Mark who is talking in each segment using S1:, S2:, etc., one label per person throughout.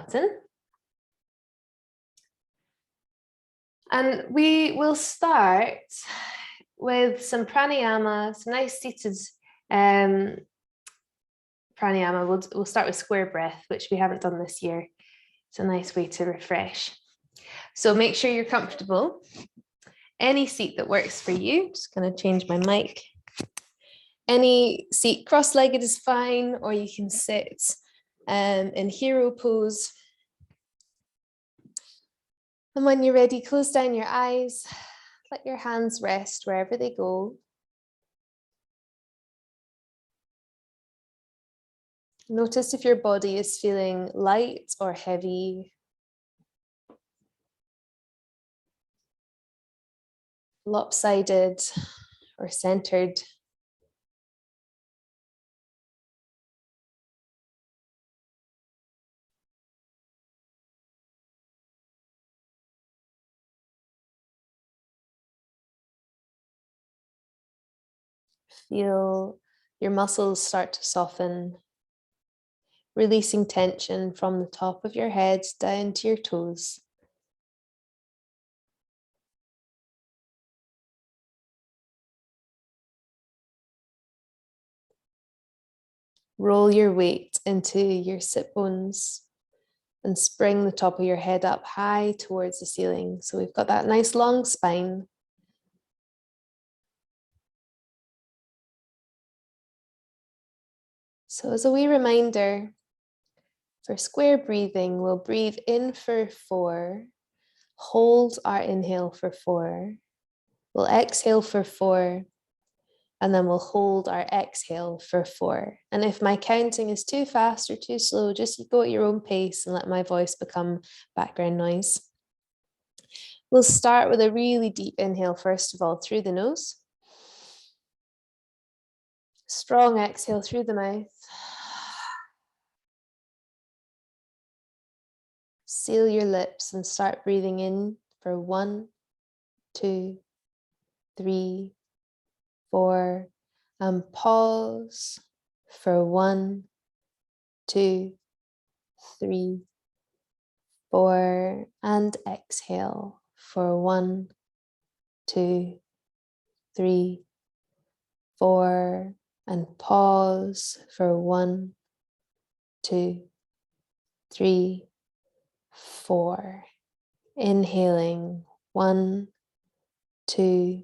S1: button. And we will start with some pranayama, some nice seated pranayama. We'll start with square breath, which we haven't done this year. It's a nice way to refresh. So make sure you're comfortable. Any seat that works for you. Just going to change my mic. Any seat cross-legged is fine, or you can sit in hero pose. And when you're ready, close down your eyes. Let your hands rest wherever they go. Notice if your body is feeling light or heavy. Lopsided or centered. Feel your muscles start to soften, releasing tension from the top of your head down to your toes. Roll your weight into your sit bones and spring the top of your head up high towards the ceiling. So we've got that nice long spine. So as a wee reminder, for square breathing, we'll breathe in for 4, hold our inhale for 4, we'll exhale for 4, and then we'll hold our exhale for 4. And if my counting is too fast or too slow, just go at your own pace and let my voice become background noise. We'll start with a really deep inhale, first of all, through the nose. Strong exhale through the mouth. Seal your lips and start breathing in for 1, 2, 3, 4, and pause for 1, 2, 3, 4, and exhale for 1, 2, 3, 4, and pause for 1, 2, 3, 4. Inhaling 1, 2,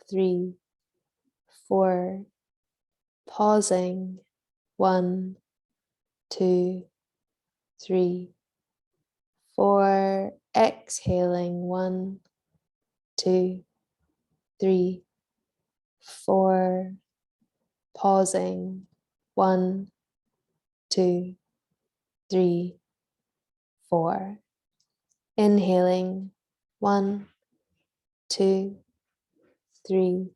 S1: 3, 4. Pausing 1, 2, 3, 4. Exhaling 1, 2, 3, 4. Pausing 1, 2, 3, 4. Inhaling 1, 2, 3,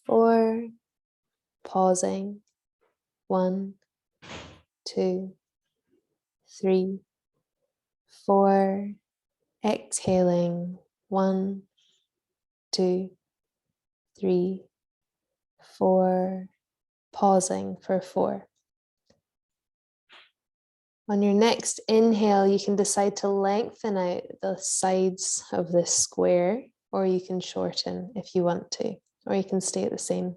S1: 4. Pausing 1, 2, 3, 4. Exhaling 1, 2, 3, 4. Pausing for 4. On your next inhale, you can decide to lengthen out the sides of this square, or you can shorten if you want to, or you can stay at the same.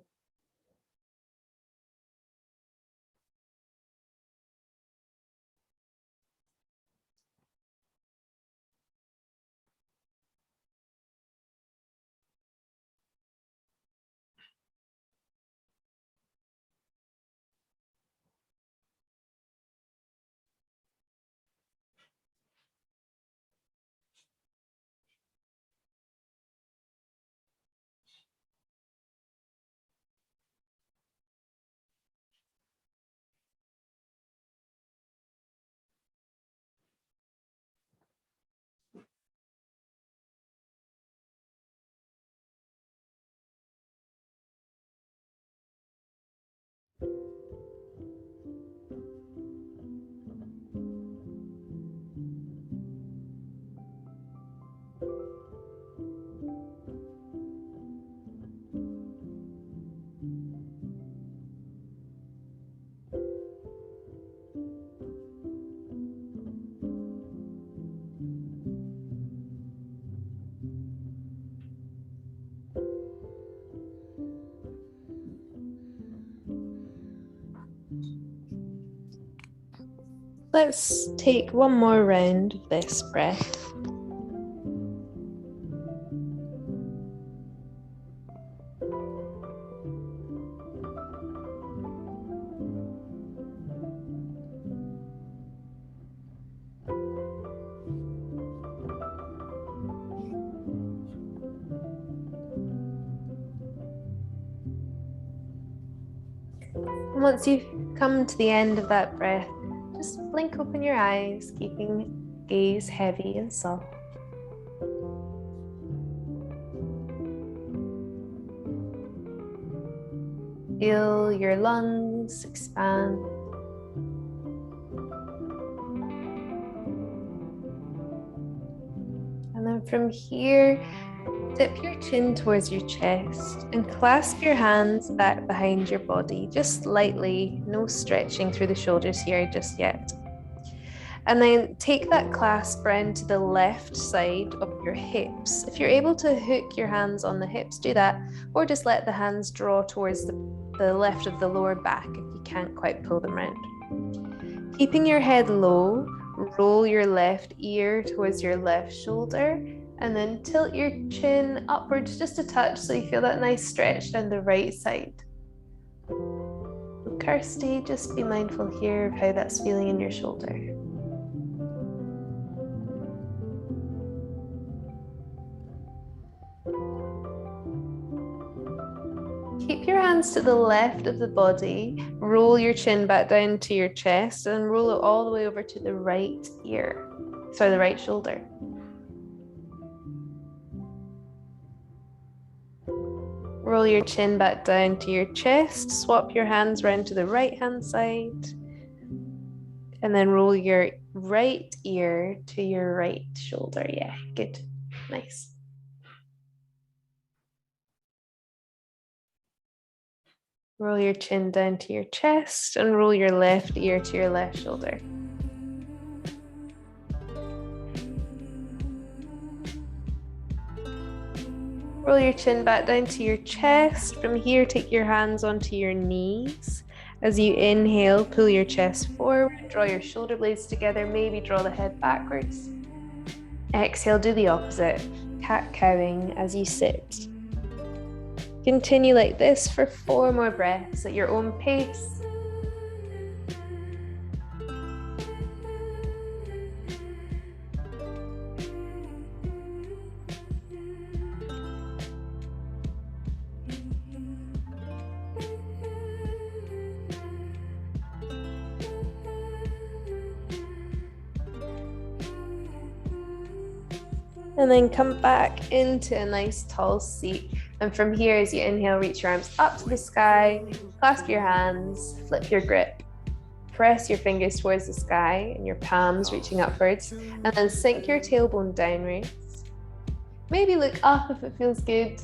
S1: Let's take one more round of this breath. And once you've come to the end of that breath, just blink open your eyes, keeping gaze heavy and soft. Feel your lungs expand. And then from here, dip your chin towards your chest and clasp your hands back behind your body, just lightly, no stretching through the shoulders here just yet. And then take that clasp round to the left side of your hips. If you're able to hook your hands on the hips, do that, or just let the hands draw towards the left of the lower back if you can't quite pull them round. Keeping your head low, roll your left ear towards your left shoulder, and then tilt your chin upwards just a touch so you feel that nice stretch down the right side. Kirsty, just be mindful here of how that's feeling in your shoulder. Keep your hands to the left of the body, roll your chin back down to your chest and roll it all the way over to the right ear, sorry, the right shoulder. Roll your chin back down to your chest, swap your hands round to the right hand side, and then roll your right ear to your right shoulder. Yeah, good, nice. Roll your chin down to your chest and roll your left ear to your left shoulder. Roll your chin back down to your chest. From here, take your hands onto your knees. As you inhale, pull your chest forward, draw your shoulder blades together, maybe draw the head backwards. Exhale, do the opposite, cat-cowing as you sit. Continue like this for 4 more breaths at your own pace. And then come back into a nice tall seat. And from here, as you inhale, reach your arms up to the sky, clasp your hands, flip your grip. Press your fingers towards the sky and your palms reaching upwards, and then sink your tailbone downwards. Maybe look up if it feels good.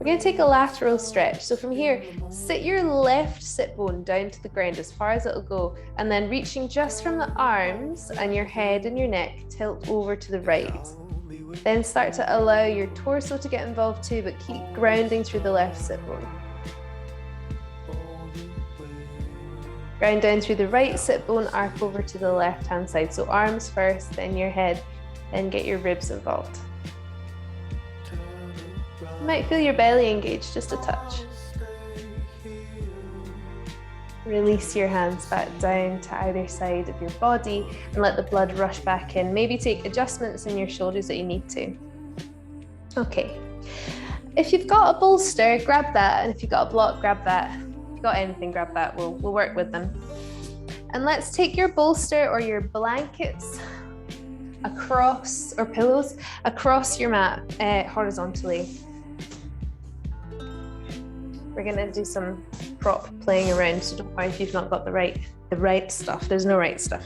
S1: We're going to take a lateral stretch. So from here, sit your left sit bone down to the ground as far as it'll go, and then reaching just from the arms and your head and your neck, tilt over to the right. Then start to allow your torso to get involved too, but keep grounding through the left sit bone. Ground down through the right sit bone, arc over to the left hand side. So arms first, then your head, then get your ribs involved. You might feel your belly engage just a touch. Release your hands back down to either side of your body and let the blood rush back in. Maybe take adjustments in your shoulders that you need to. Okay, if you've got a bolster, grab that, and if you've got a block, grab that. If you've got anything, grab that. We'll work with them. And let's take your bolster or your blankets across, or pillows, across your mat horizontally. We're going to do some prop playing around, so don't worry if you've not got the right stuff. There's no right stuff.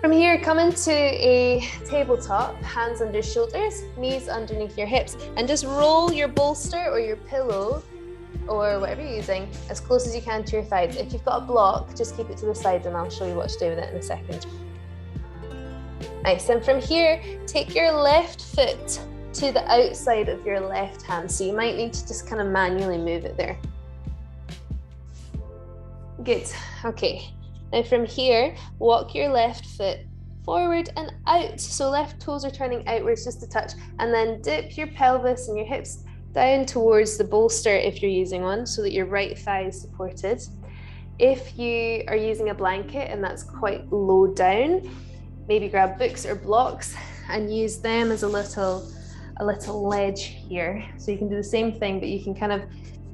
S1: From here, come into a tabletop, hands under shoulders, knees underneath your hips, and just roll your bolster or your pillow or whatever you're using as close as you can to your thighs. If you've got a block, just keep it to the side and I'll show you what to do with it in a second. Nice, and from here, take your left foot to the outside of your left hand. So you might need to just kind of manually move it there. Good, okay. Now from here, walk your left foot forward and out. So left toes are turning outwards just a touch, and then dip your pelvis and your hips down towards the bolster if you're using one, so that your right thigh is supported. If you are using a blanket and that's quite low down, maybe grab books or blocks and use them as a little ledge here. So you can do the same thing, but you can kind of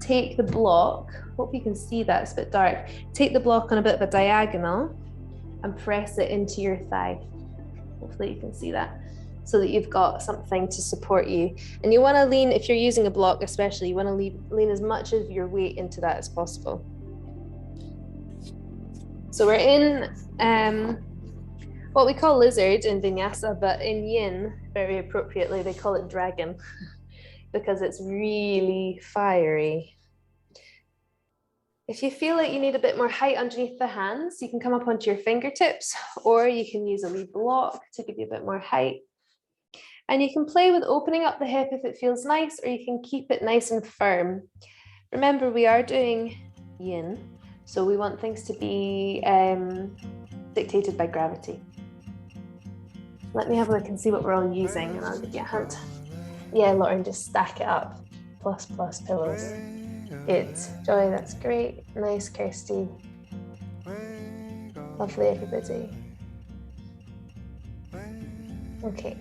S1: take the block, hope you can see that, it's a bit dark, take the block on a bit of a diagonal and press it into your thigh. Hopefully you can see that, so that you've got something to support you. And you want to lean, if you're using a block especially, you want to lean as much of your weight into that as possible. So we're in what we call lizard in vinyasa, but in yin, very appropriately, they call it dragon because it's really fiery. If you feel like you need a bit more height underneath the hands, you can come up onto your fingertips, or you can use a wee block to give you a bit more height. And you can play with opening up the hip if it feels nice, or you can keep it nice and firm. Remember, we are doing yin, so we want things to be dictated by gravity. Let me have a look and see what we're all using, and I'll give you a hint. Yeah, Lauren, just stack it up. Plus pillows. Good. Joy, that's great. Nice, Kirsty. Lovely, everybody. Okay,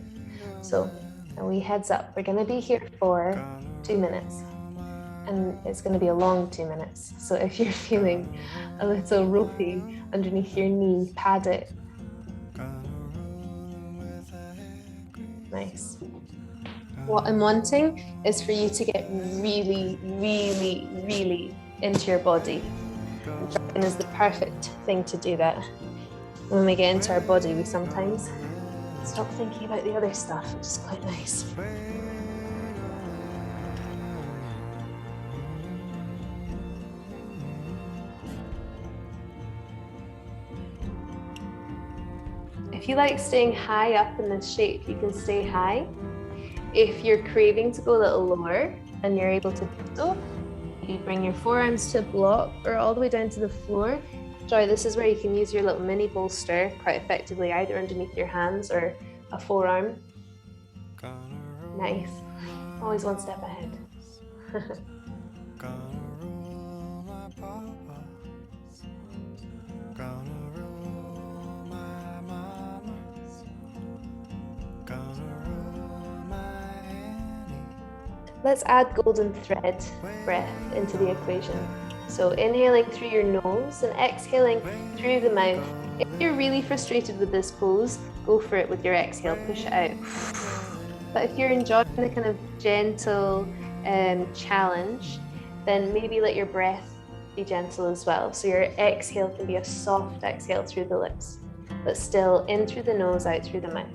S1: so a wee heads up. We're going to be here for 2 minutes. And it's going to be a long 2 minutes. So if you're feeling a little ropey underneath your knee, pad it. Nice. What I'm wanting is for you to get really, really, really into your body. Dragon is the perfect thing to do that. When we get into our body, we sometimes stop thinking about the other stuff, which is quite nice. If you like staying high up in this shape, you can stay high. If you're craving to go a little lower and you're able to do so, you bring your forearms to a block or all the way down to the floor. Joy, this is where you can use your little mini bolster quite effectively, either underneath your hands or a forearm. Nice. Always one step ahead. Let's add golden thread breath into the equation. So inhaling through your nose and exhaling through the mouth. If you're really frustrated with this pose, go for it with your exhale, push it out. But if you're enjoying the kind of gentle challenge, then maybe let your breath be gentle as well. So your exhale can be a soft exhale through the lips, but still in through the nose, out through the mouth.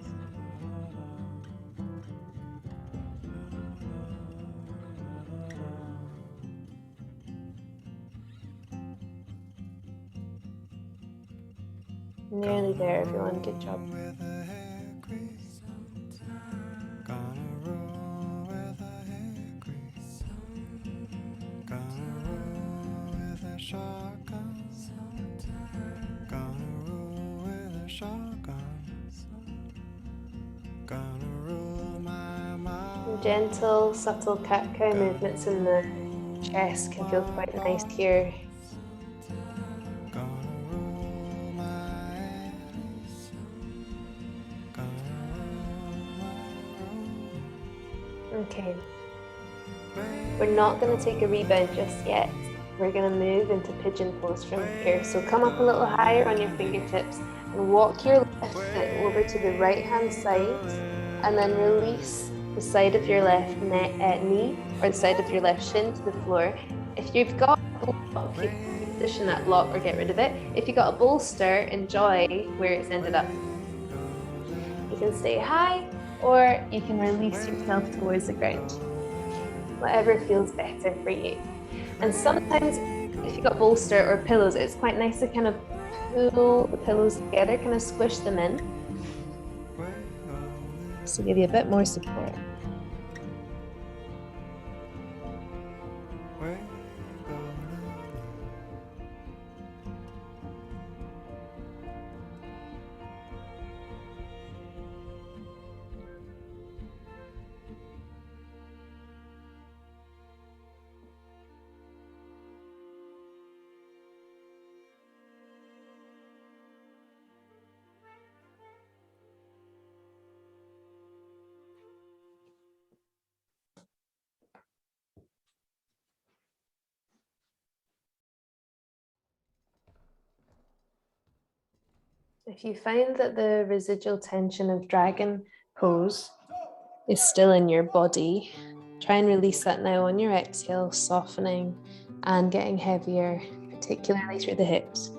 S1: Nearly there, everyone. Good job. Gentle, subtle cat-cow movements in the chest can feel quite nice here. Okay, we're not going to take a rebound just yet. We're going to move into pigeon pose from here. So come up a little higher on your fingertips and walk your left foot over to the right hand side, and then release the side of your left knee or the side of your left shin to the floor. If you've got a block, you can position that block or get rid of it. If you've got a bolster, enjoy where it's ended up. You can stay high, or you can release yourself towards the ground. Whatever feels better for you. And sometimes if you've got bolster or pillows, it's quite nice to kind of pull the pillows together, kind of squish them in, just to give you a bit more support. If you find that the residual tension of dragon pose is still in your body, try and release that now on your exhale, softening and getting heavier, particularly through the hips.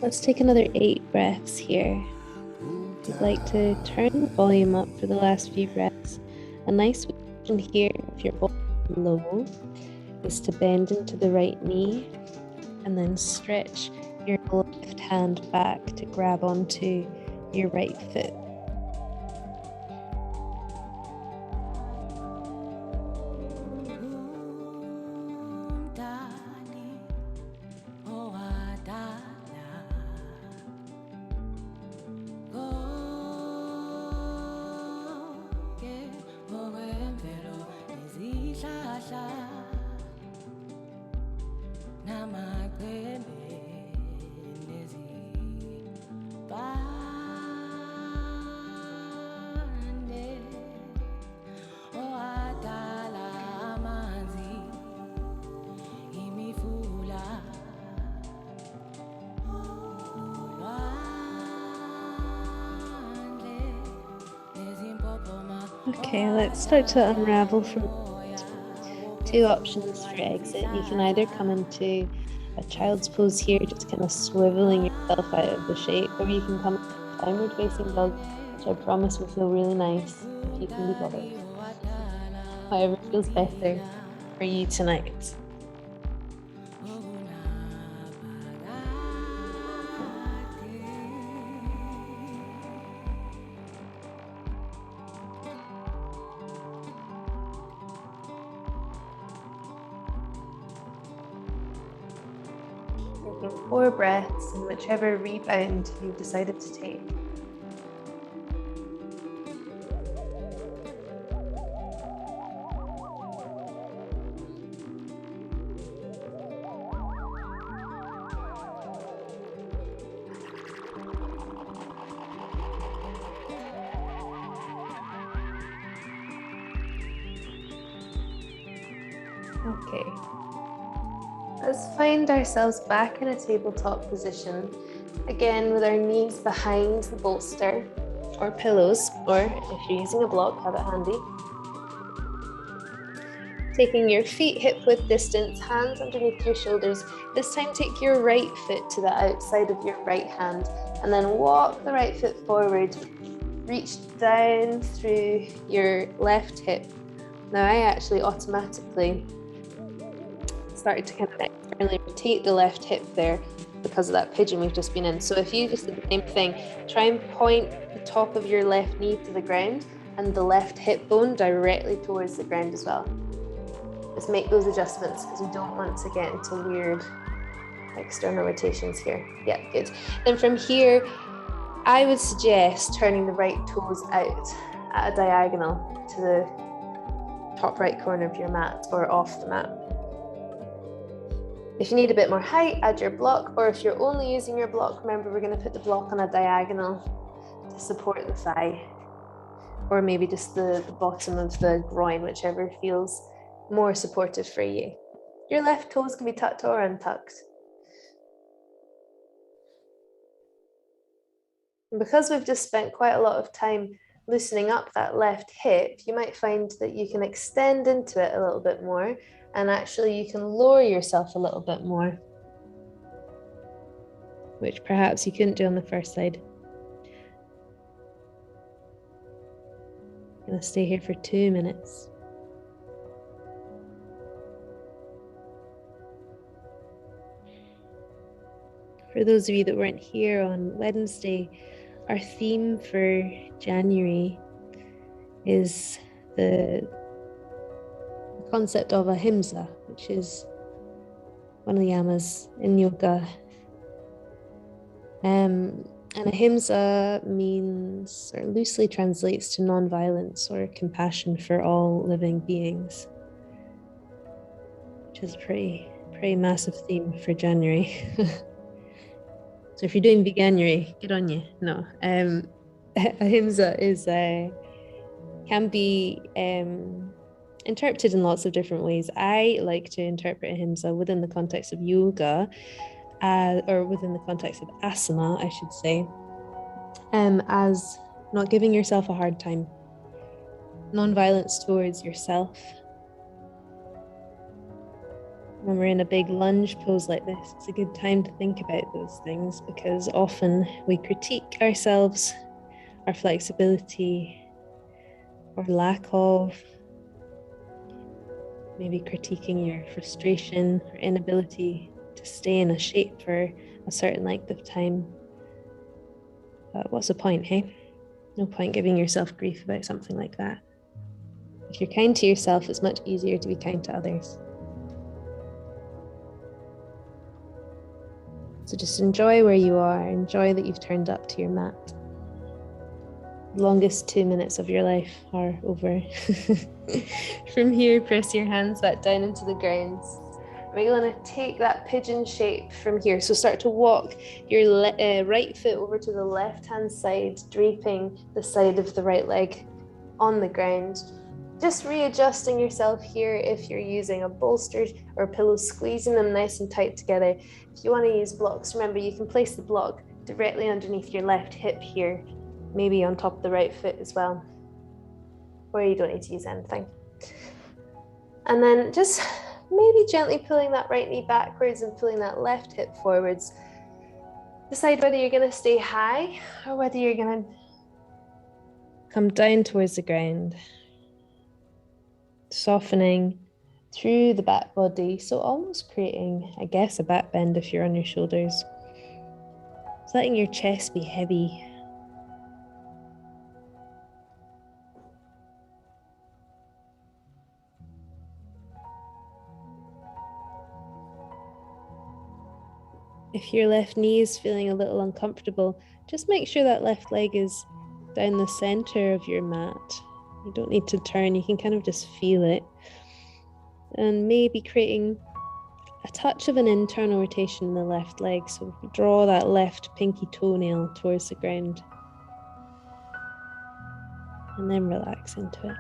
S1: Let's take another 8 breaths here. I'd like to turn the volume up for the last few breaths. A nice position here, if your body is low, is to bend into the right knee and then stretch your left hand back to grab onto your right foot. Okay, let's start to unravel from 2 options for exit. You can either come into a child's pose here, just kind of swiveling yourself out of the shape, or you can come into downward facing dog, which I promise will feel really nice if you can be bothered. However feels better for you tonight. Taking 4 breaths in whichever rebound you've decided to take. Okay. Let's find ourselves back in a tabletop position, again with our knees behind the bolster or pillows, or if you're using a block, have it handy. Taking your feet hip width distance, hands underneath your shoulders. This time take your right foot to the outside of your right hand And then walk the right foot forward. Reach down through your left hip. Now I actually automatically started to kind of externally rotate the left hip there because of that pigeon we've just been in. So if you just did the same thing, try and point the top of your left knee to the ground and the left hip bone directly towards the ground as well. Just make those adjustments because we don't want to get into weird external rotations here. Yeah, good. Then from here, I would suggest turning the right toes out at a diagonal to the top right corner of your mat or off the mat. If you need a bit more height, add your block, or if you're only using your block, remember we're going to put the block on a diagonal to support the thigh, or maybe just the bottom of the groin, whichever feels more supportive for you. Your left toes can be tucked or untucked. And because we've just spent quite a lot of time loosening up that left hip, you might find that you can extend into it a little bit more, and actually you can lower yourself a little bit more, which perhaps you couldn't do on the first side. I'm going to stay here for 2 minutes. For those of you that weren't here on Wednesday, our theme for January is the concept of ahimsa, which is one of the yamas in yoga. And ahimsa means, or loosely translates to non-violence or compassion for all living beings, which is a pretty massive theme for January. So if you're doing veganuary, good on you. No, ahimsa is can be interpreted in lots of different ways. I like to interpret ahimsa within the context of yoga, or within the context of asana, I should say, as not giving yourself a hard time, non-violence towards yourself. When we're in a big lunge pose like this, it's a good time to think about those things, because often we critique ourselves, our flexibility, or lack of, maybe critiquing your frustration or inability to stay in a shape for a certain length of time. But what's the point, hey? No point giving yourself grief about something like that. If you're kind to yourself, it's much easier to be kind to others. So just enjoy where you are, enjoy that you've turned up to your mat. The longest 2 minutes of your life are over. From here, press your hands back down into the ground. We're going to take that pigeon shape from here. So start to walk your right foot over to the left-hand side, draping the side of the right leg on the ground. Just readjusting yourself here if you're using a bolster or a pillow, squeezing them nice and tight together. If you want to use blocks, remember you can place the block directly underneath your left hip here, maybe on top of the right foot as well, or you don't need to use anything. And then just maybe gently pulling that right knee backwards and pulling that left hip forwards. Decide whether you're going to stay high or whether you're going to come down towards the ground. Softening through the back body, so almost creating, I guess, a back bend if you're on your shoulders. Just letting your chest be heavy. If your left knee is feeling a little uncomfortable, just make sure that left leg is down the center of your mat. You don't need to turn, you can kind of just feel it. And maybe creating a touch of an internal rotation in the left leg. So draw that left pinky toenail towards the ground. And then relax into it.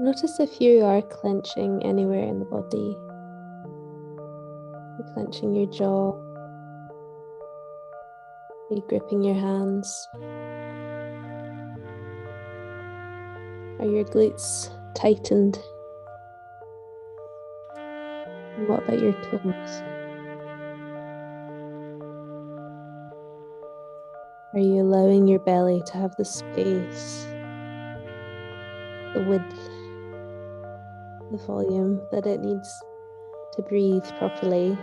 S1: Notice if you are clenching anywhere in the body. You're clenching your jaw. Are you gripping your hands? Are your glutes tightened? And what about your toes? Are you allowing your belly to have the space, the width, the volume that it needs to breathe properly?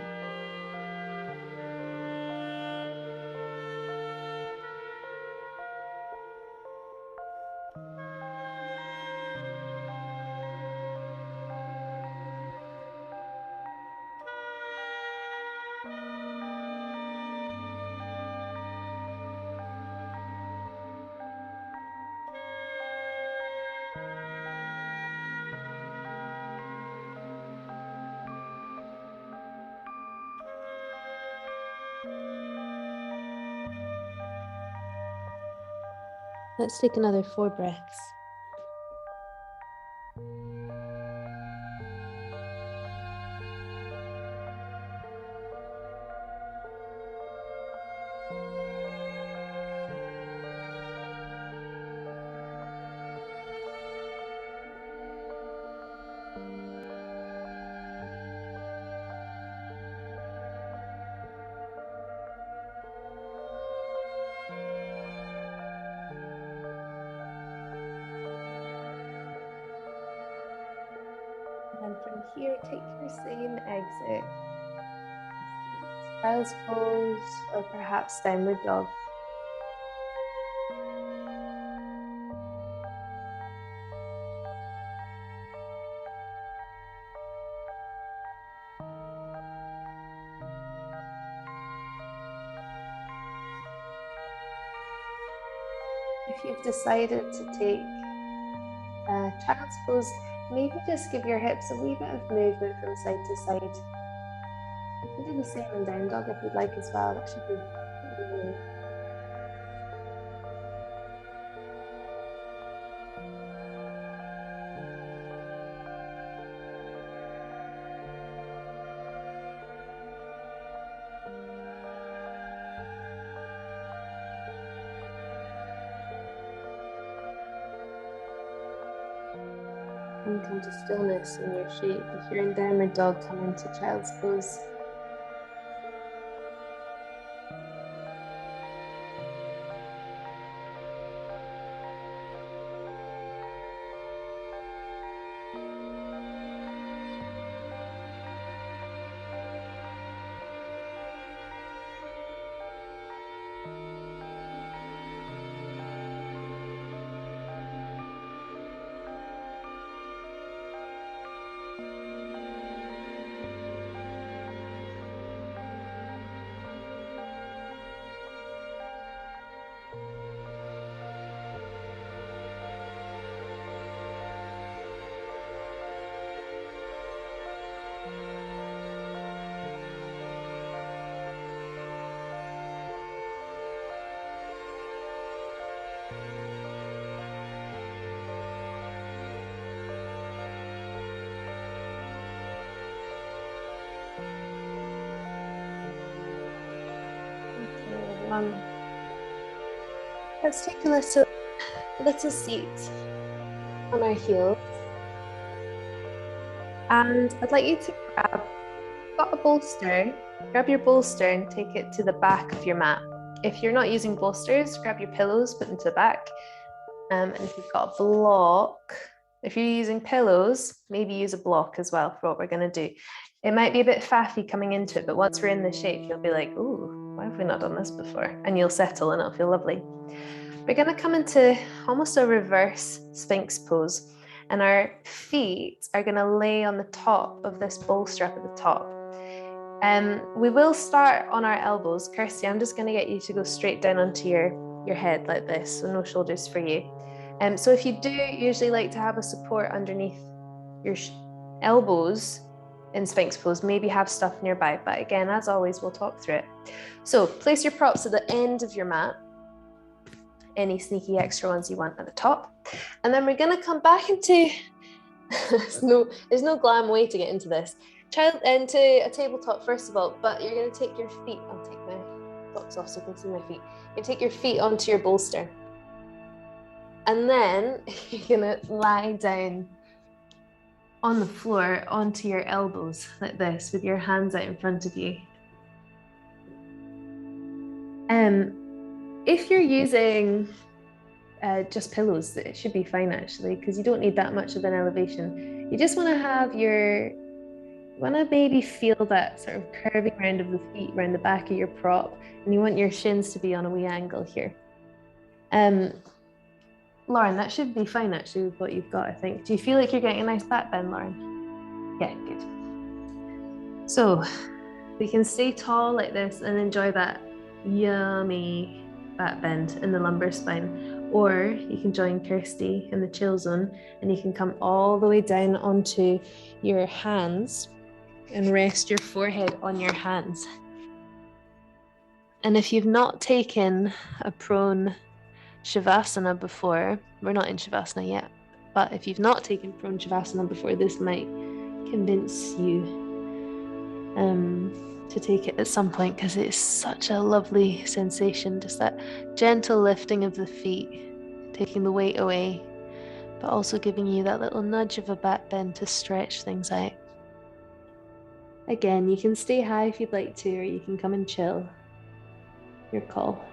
S1: Let's take another 4 breaths. And from here, take your same exit. Child's pose or perhaps downward dog. If you've decided to take child's pose, maybe just give your hips a wee bit of movement from side to side. You can do the same in down dog if you'd like as well. That should be really. And come to stillness in your shape. If you're in downward dog, come into child's pose. Let's take a little seat on our heels. And I'd like you to got a bolster, grab your bolster and take it to the back of your mat. If you're not using bolsters, grab your pillows, put them to the back. And if you've got a block, if you're using pillows, maybe use a block as well for what we're going to do. It might be a bit faffy coming into it, but once we're in the shape, you'll be like, ooh, why have we not done this before? And you'll settle and it'll feel lovely. We're going to come into almost a reverse Sphinx pose, and our feet are going to lay on the top of this bolster up at the top. We will start on our elbows. Kirsty, I'm just going to get you to go straight down onto your head like this, so no shoulders for you. So if you do usually like to have a support underneath your elbows in Sphinx pose, maybe have stuff nearby, but again, as always, we'll talk through it. So place your props at the end of your mat, any sneaky extra ones you want at the top, and then we're going to come back into There's no glam way to get into this. Try into a tabletop first of all, but you're going to take your feet. I'll take my socks off so you can see my feet. You take your feet onto your bolster. And then you're going to lie down on the floor onto your elbows like this with your hands out in front of you. If you're using just pillows, it should be fine actually, because you don't need that much of an elevation. You just want to have maybe feel that sort of curving round of the feet around the back of your prop, and you want your shins to be on a wee angle here. Lauren, that should be fine actually with what you've got, I think. Do you feel like you're getting a nice back bend, Lauren? Yeah, good. So we can stay tall like this and enjoy that yummy back bend in the lumbar spine. Or you can join Kirsty in the chill zone and you can come all the way down onto your hands and rest your forehead on your hands. And if you've not taken a prone Shavasana before, we're not in Shavasana yet, but if you've not taken prone Shavasana before, this might convince you to take it at some point, because it's such a lovely sensation, just that gentle lifting of the feet, taking the weight away, but also giving you that little nudge of a back bend to stretch things out. Again, you can stay high if you'd like to, or you can come and chill. Your call.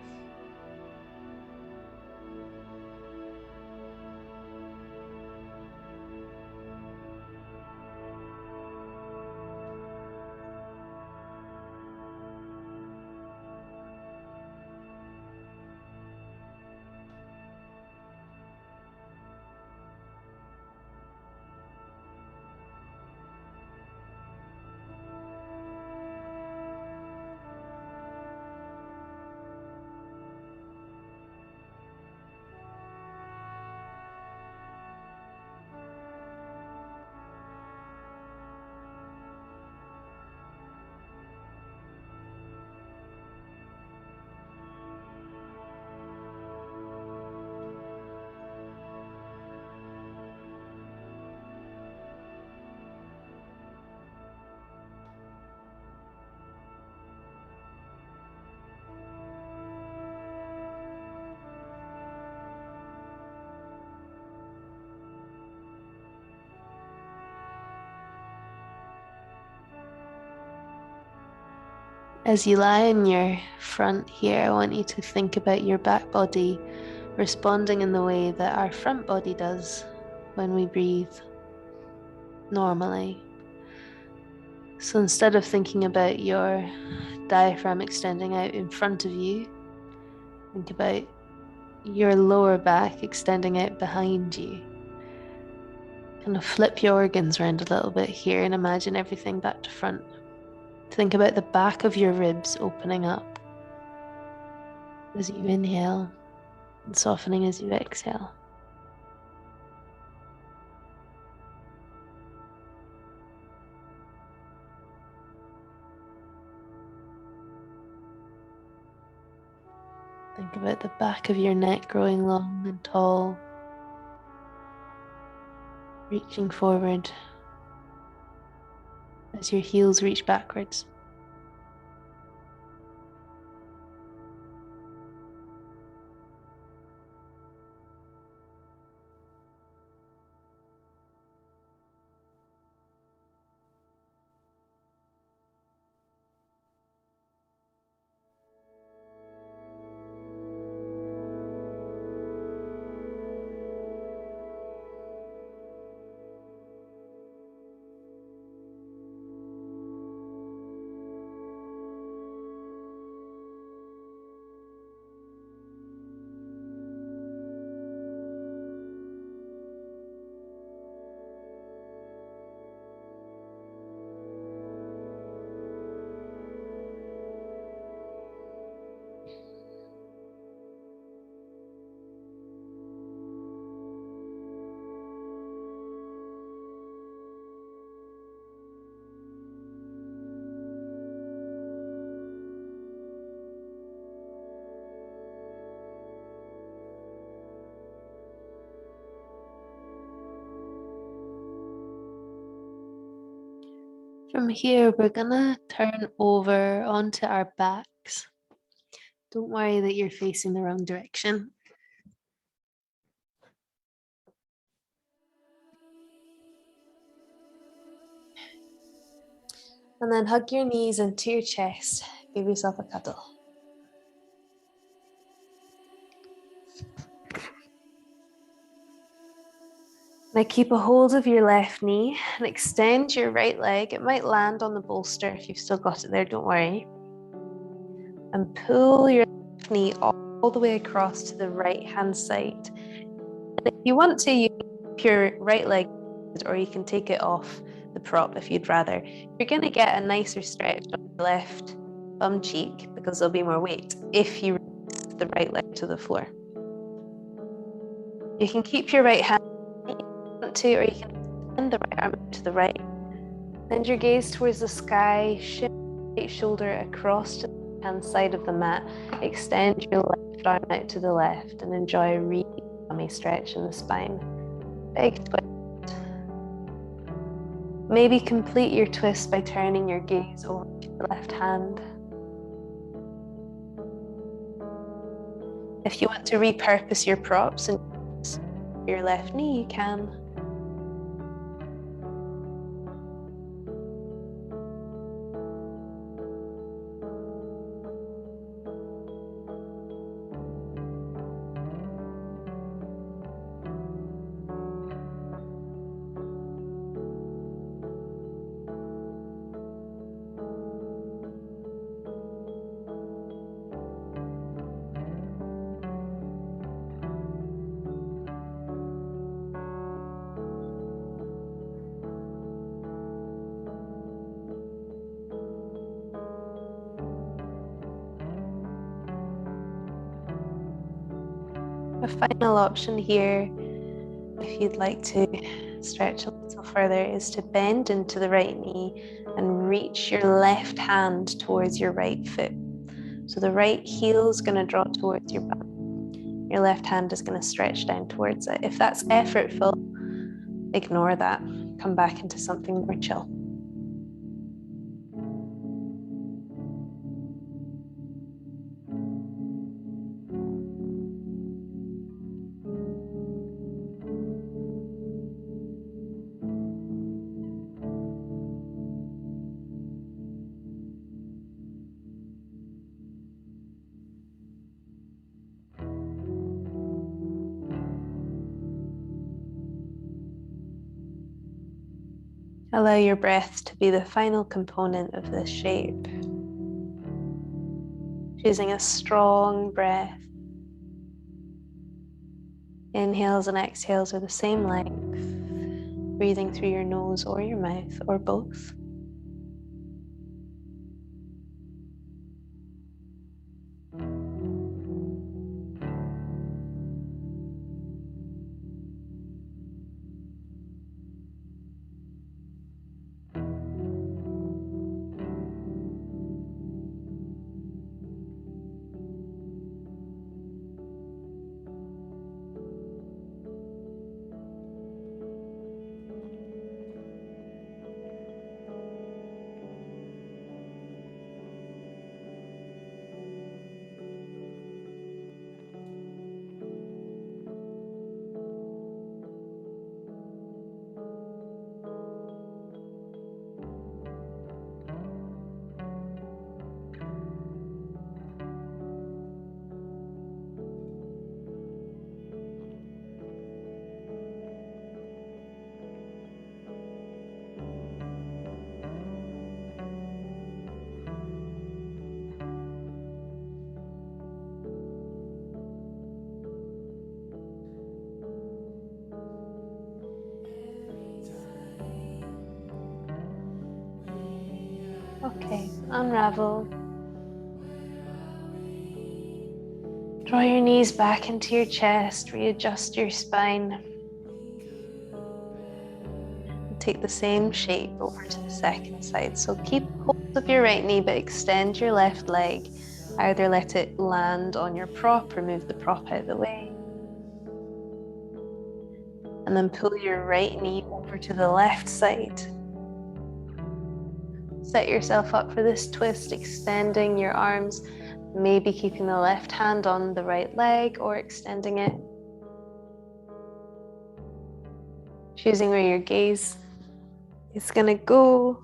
S1: As you lie on your front here, I want you to think about your back body responding in the way that our front body does when we breathe normally. So instead of thinking about your diaphragm extending out in front of you, think about your lower back extending out behind you. Kind of flip your organs around a little bit here and imagine everything back to front. Think about the back of your ribs opening up as you inhale and softening as you exhale. Think about the back of your neck growing long and tall, reaching forward as your heels reach backwards. From here, we're gonna turn over onto our backs. Don't worry that you're facing the wrong direction. And then hug your knees into your chest. Give yourself a cuddle. Now keep a hold of your left knee and extend your right leg. It might land on the bolster if you've still got it there, don't worry. And pull your left knee all the way across to the right hand side. And if you want to, you can keep your right leg, or you can take it off the prop if you'd rather. You're going to get a nicer stretch on your left bum cheek because there'll be more weight if you release the right leg to the floor. You can keep your right hand if you want to, or you can extend the right arm to the right. Bend your gaze towards the sky, shift your right shoulder across to the right hand side of the mat. Extend your left arm out to the left and enjoy a really yummy stretch in the spine. Big twist. Maybe complete your twist by turning your gaze over to your left hand. If you want to repurpose your props and use your left knee, you can. A final option here, if you'd like to stretch a little further, is to bend into the right knee and reach your left hand towards your right foot. So the right heel is going to draw towards your bum. Your left hand is going to stretch down towards it. If that's effortful, ignore that. Come back into something more chill. Allow your breath to be the final component of this shape. Choosing a strong breath. Inhales and exhales are the same length. Breathing through your nose or your mouth or both. Okay, unravel. Draw your knees back into your chest, readjust your spine. And take the same shape over to the second side. So keep hold of your right knee, but extend your left leg. Either let it land on your prop or move the prop out of the way. And then pull your right knee over to the left side. Set yourself up for this twist, extending your arms, maybe keeping the left hand on the right leg or extending it. Choosing where your gaze is going to go.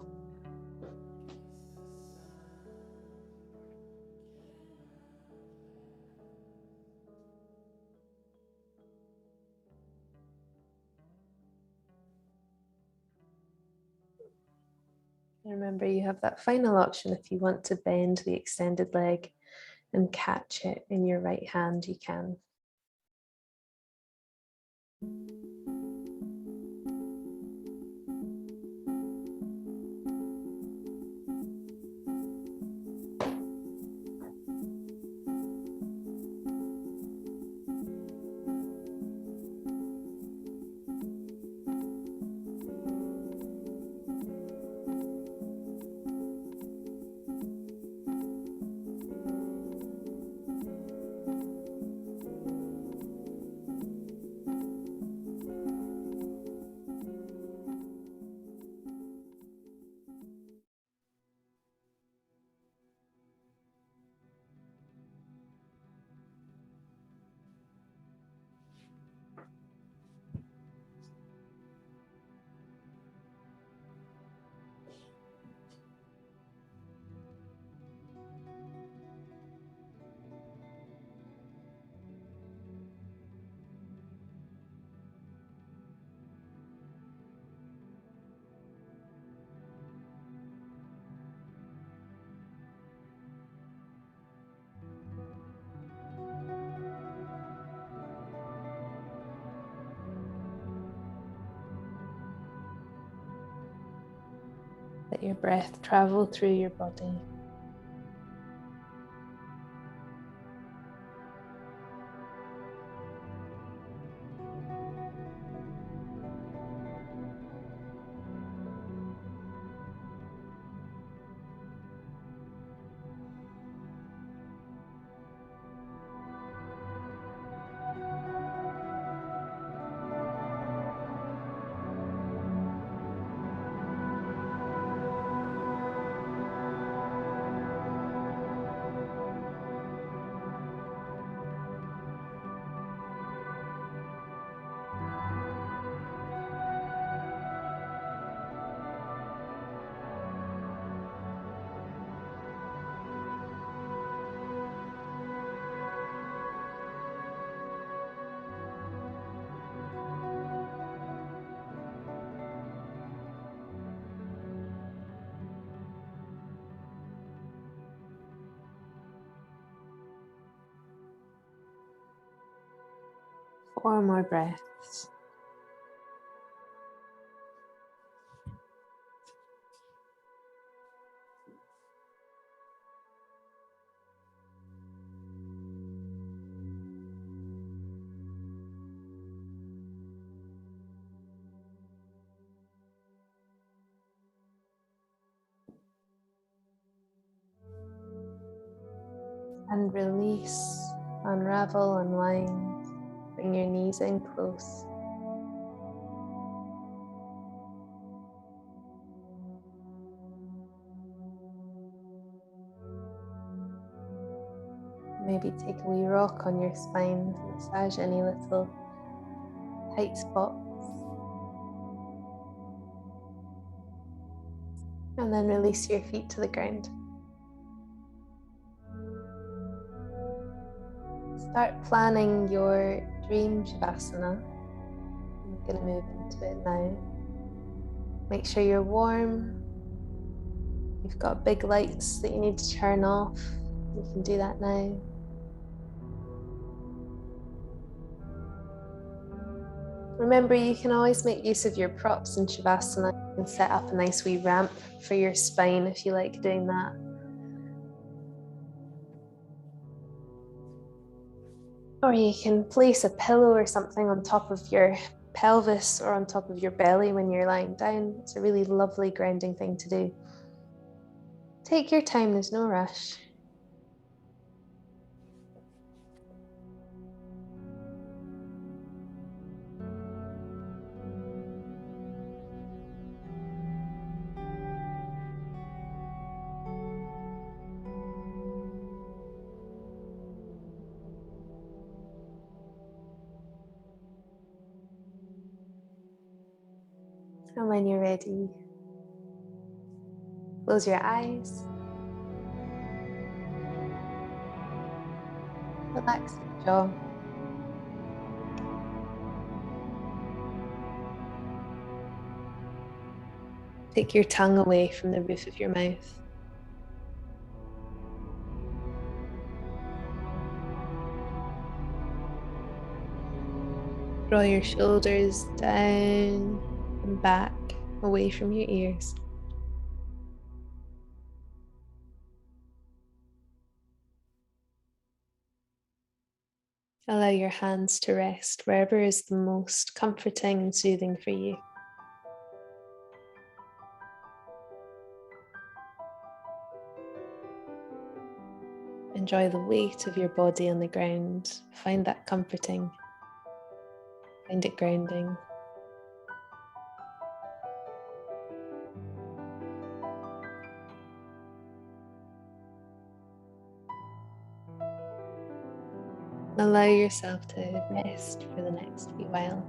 S1: Remember, you have that final option. If you want to bend the extended leg and catch it in your right hand, you can. Let your breath travel through your body. Four more breaths. And release, unravel, unwind. Bring your knees in close. Maybe take a wee rock on your spine, massage any little tight spots. And then release your feet to the ground. Start planning your dream Shavasana. I'm going to move into it now. Make sure you're warm. You've got big lights that you need to turn off. You can do that now. Remember, you can always make use of your props in Shavasana and set up a nice wee ramp for your spine if you like doing that. Or you can place a pillow or something on top of your pelvis or on top of your belly when you're lying down. It's a really lovely grounding thing to do. Take your time, there's no rush. And when you're ready, close your eyes, relax your jaw. Take your tongue away from the roof of your mouth. Draw your shoulders down and back, away from your ears. Allow your hands to rest wherever is the most comforting and soothing for you. Enjoy the weight of your body on the ground. Find that comforting. Find it grounding. Allow yourself to rest for the next wee while.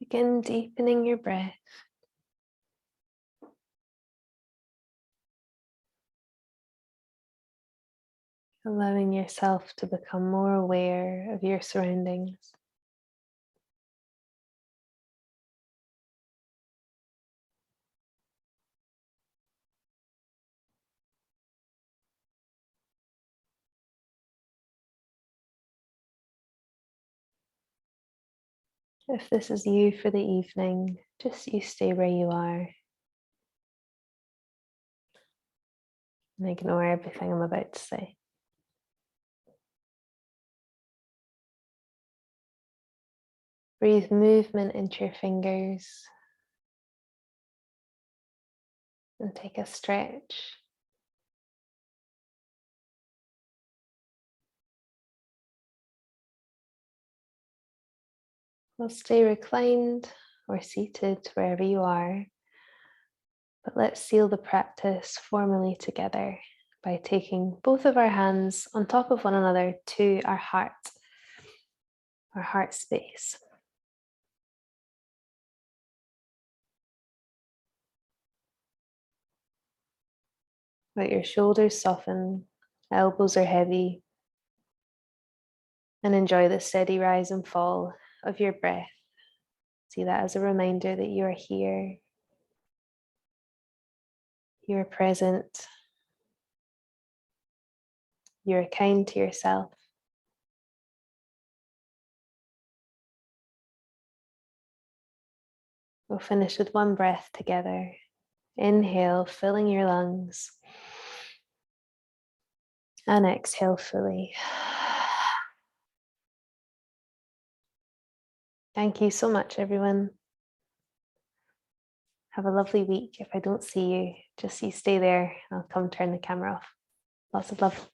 S1: Begin deepening your breath. Allowing yourself to become more aware of your surroundings. If this is you for the evening, just you stay where you are and ignore everything I'm about to say. Breathe movement into your fingers and take a stretch. We'll stay reclined or seated wherever you are, but let's seal the practice formally together by taking both of our hands on top of one another to our heart space. Let your shoulders soften, elbows are heavy, and enjoy the steady rise and fall of your breath. See that as a reminder that you are here, you are present, you are kind to yourself. We'll finish with one breath together. Inhale, filling your lungs, and exhale fully. Thank you so much, everyone. Have a lovely week. If I don't see you, just you stay there. I'll come turn the camera off. Lots of love.